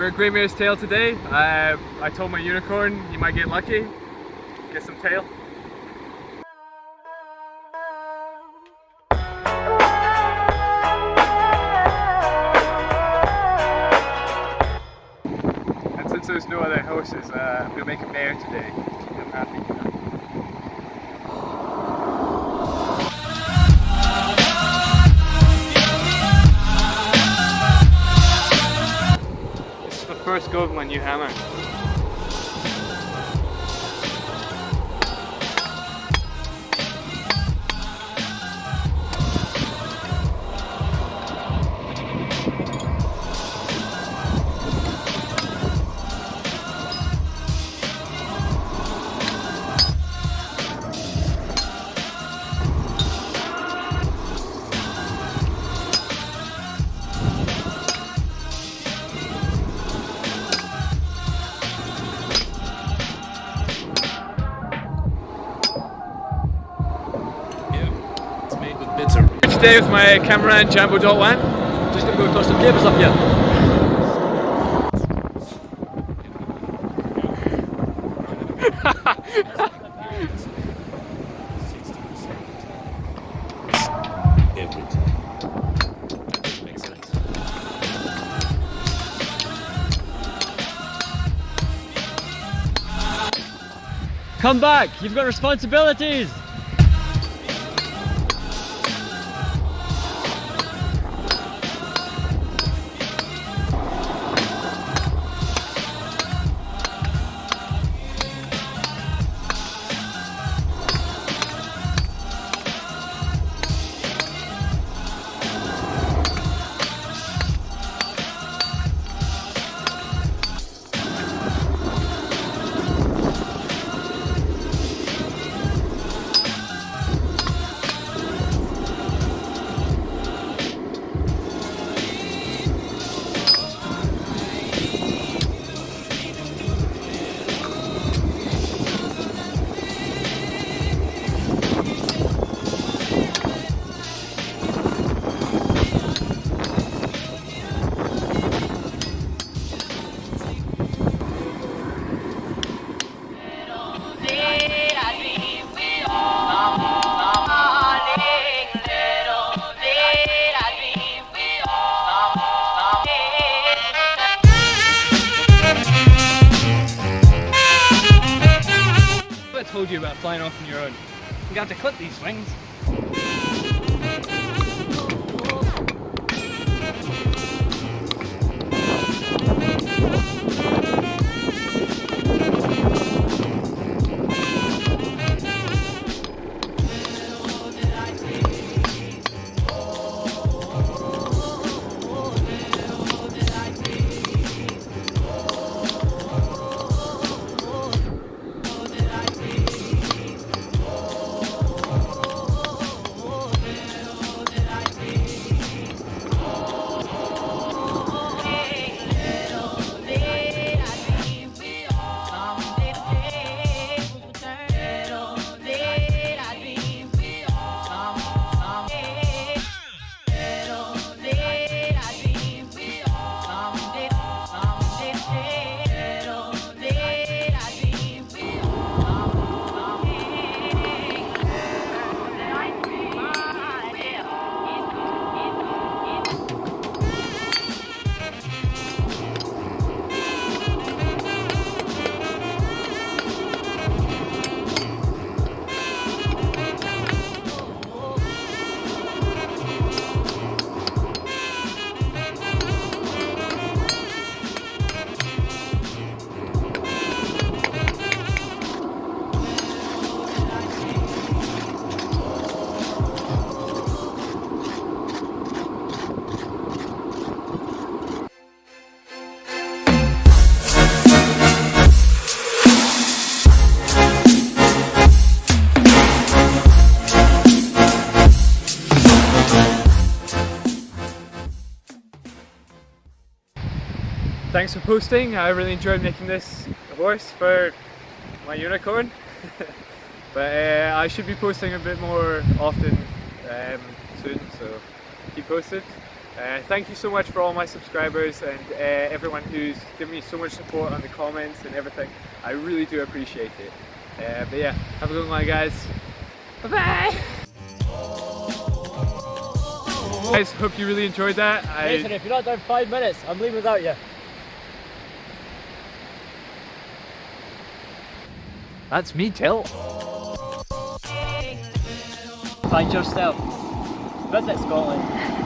We're at Grey Mare's tail today. I told my unicorn you might get lucky, get some tail. And since there's no other horses, I'm going to make a mare today to keep them happy. First go of my new hammer. Today with my cameraman jambo-dot-whan. Just gonna go toss some cables up here. Come back, you've got responsibilities! I told you about flying off on your own. You got to clip these wings. Thanks for posting. I really enjoyed making this horse for my unicorn. But I should be posting a bit more often soon, so keep posted. Thank you so much for all my subscribers and everyone who's given me so much support on the comments and everything. I really do appreciate it. But yeah, have a good one, guys. Bye-bye! Guys, hope you really enjoyed that. Nathan, if you're not down 5 minutes, I'm leaving without you. That's me, Tilt. Find yourself. Visit Scotland.